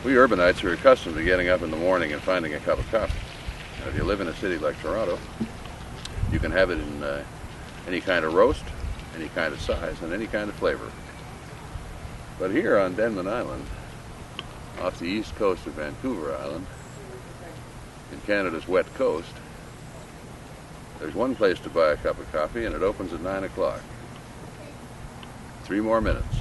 We urbanites are accustomed to getting up in the morning and finding a cup of coffee. Now, if you live in a city like Toronto, you can have it in any kind of roast, any kind of size, and any kind of flavor. But here on Denman Island, off the east coast of Vancouver Island, in Canada's wet coast, there's one place to buy a cup of coffee, and it opens at 9 o'clock. 3 more minutes.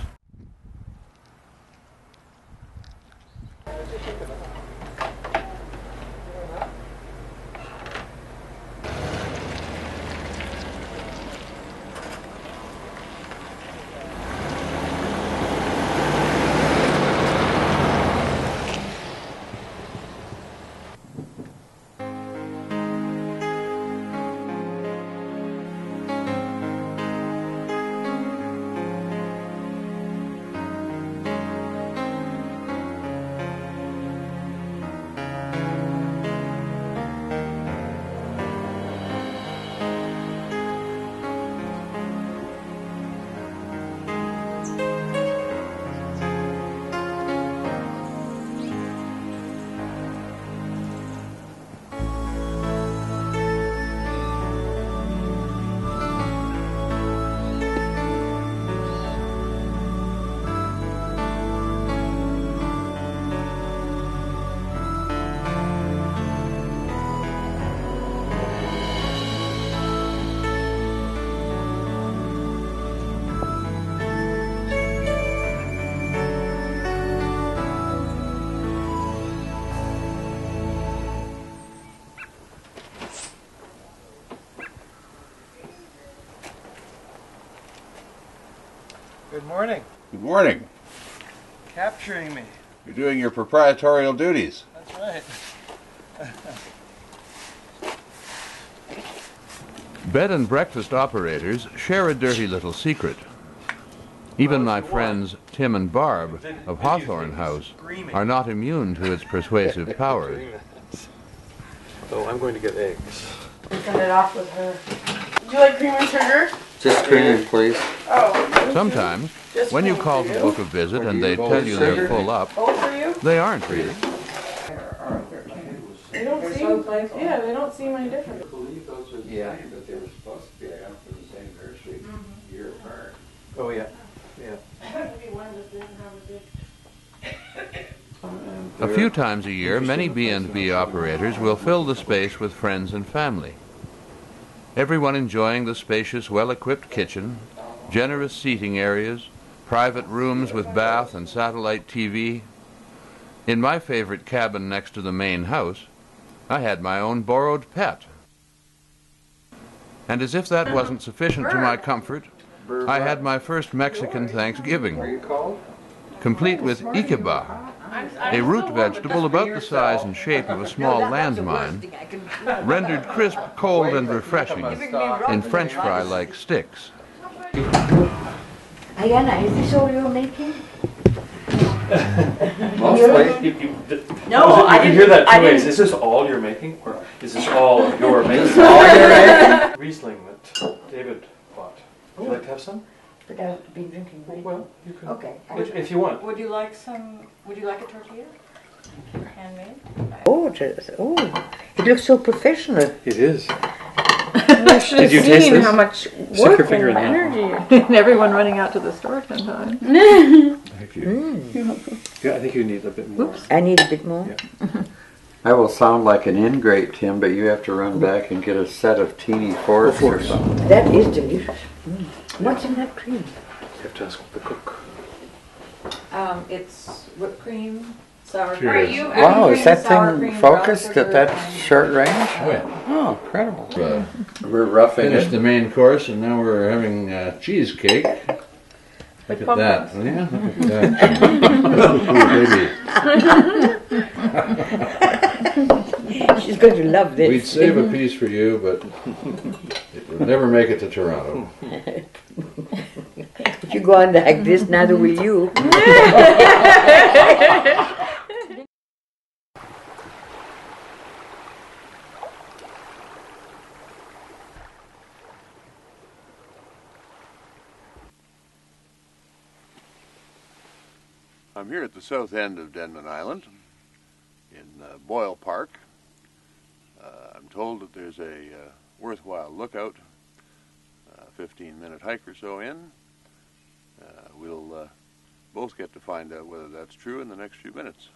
Good morning. Good morning. Capturing me. You're doing your proprietorial duties. That's right. Bed and breakfast operators share a dirty little secret. Even my friends Tim and Barb of Hawthorne House are not immune to its persuasive powers. Oh, I'm going to get eggs. Send it off with her. Would you like cream and sugar? Just cream, please. Oh. Sometimes, when you call to book a visit and they tell you they're full up, For you? they aren't really. They don't seem like, yeah, they don't seem any different. I believe those are the same, but they were supposed to be out for the same nursery a year apart. Oh, yeah. Yeah. A few times a year, many B&B operators will fill the space with friends and family. Everyone enjoying the spacious, well-equipped kitchen, generous seating areas, private rooms with bath and satellite TV. In my favorite cabin next to the main house, I had my own borrowed pet. And as if that wasn't sufficient to my comfort, I had my first Mexican Thanksgiving, complete with ikeba, a root vegetable about the size and shape of a small landmine, rendered crisp, cold, and refreshing in French fry-like sticks. Ayana, is this all you're making? Mostly. No, I didn't hear that I two ways. didn't- Is this all you're making, or is this all your making? All you're making? Riesling that David bought. Would you like to have some? But I've been drinking wine. Well, you can. Okay. If you want. Would you like a tortilla? Handmade? Gorgeous. Oh, it looks so professional. It is. I should Did you taste this? how much Stick your work finger and in there. energy and everyone running out to the store sometime. Thank you. Yeah, I think you need a bit more. I need a bit more. Yeah. I will sound like an ingrate, Tim, but you have to run back and get a set of teeny forks or something. That is delicious. What's in that cream? You have to ask the cook. It's whipped cream, sour Sure cream. is. Wow, is that thing focused at that and- short range? Oh, yeah. Oh, incredible. We're roughing Finished it. the main course, and now we're having cheesecake. Look With at that. pumpkins. Yeah, look at that. Baby. She's going to love this. We'd save a piece for you, but it would never make it to Toronto. If you go on like this, neither will you. I'm I'm here at the south end of Denman Island in Boyle Park. I'm told that there's a worthwhile lookout, 15-minute hike or so in. We'll both get to find out whether that's true in the next few minutes.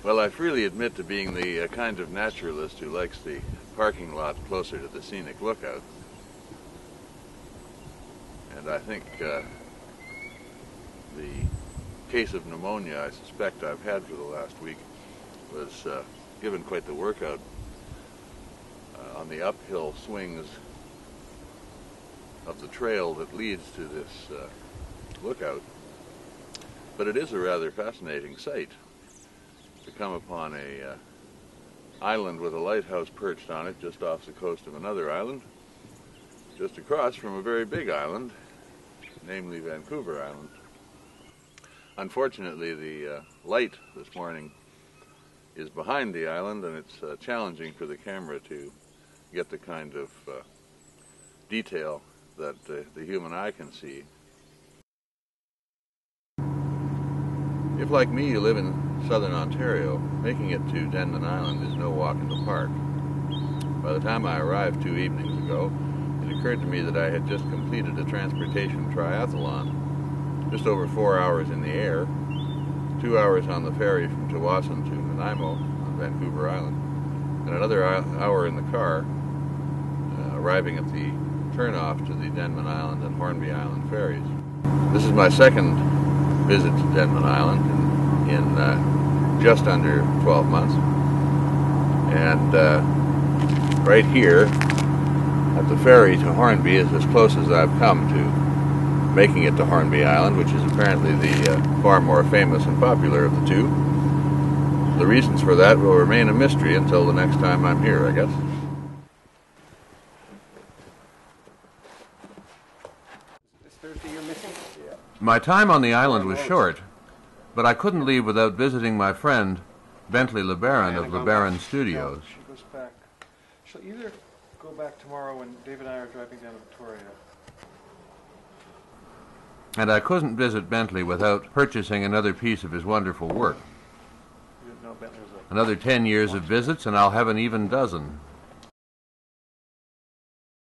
Well, I freely admit to being the kind of naturalist who likes the parking lot closer to the scenic lookout. And I think the case of pneumonia I suspect I've had for the last week was given quite the workout on the uphill swings of the trail that leads to this lookout. But it is a rather fascinating sight to come upon a island with a lighthouse perched on it just off the coast of another island, just across from a very big island, namely Vancouver Island. Unfortunately, the light this morning is behind the island, and it's challenging for the camera to get the kind of detail that the human eye can see. If, like me, you live in southern Ontario, making it to Denman Island is no walk in the park. By the time I arrived 2 evenings ago, it occurred to me that I had just completed a transportation triathlon, just over 4 hours in the air, 2 hours on the ferry from Tawasin to Nanaimo on Vancouver Island, and another hour in the car, arriving at the turnoff to the Denman Island and Hornby Island ferries. This is my second visit to Denman Island in just under 12 months. And right here at the ferry to Hornby is as close as I've come to making it to Hornby Island, which is apparently the far more famous and popular of the two. The reasons for that will remain a mystery until the next time I'm here, I guess. This Thursday you're missing? Yeah. My time on the island was short, but I couldn't leave without visiting my friend, Bentley LeBaron of LeBaron Studios. She goes back. She'll either go back tomorrow when Dave and I are driving down to Victoria. And I couldn't visit Bentley without purchasing another piece of his wonderful work. You didn't know Bentley was a... Another 10 years of visits and I'll have an even dozen.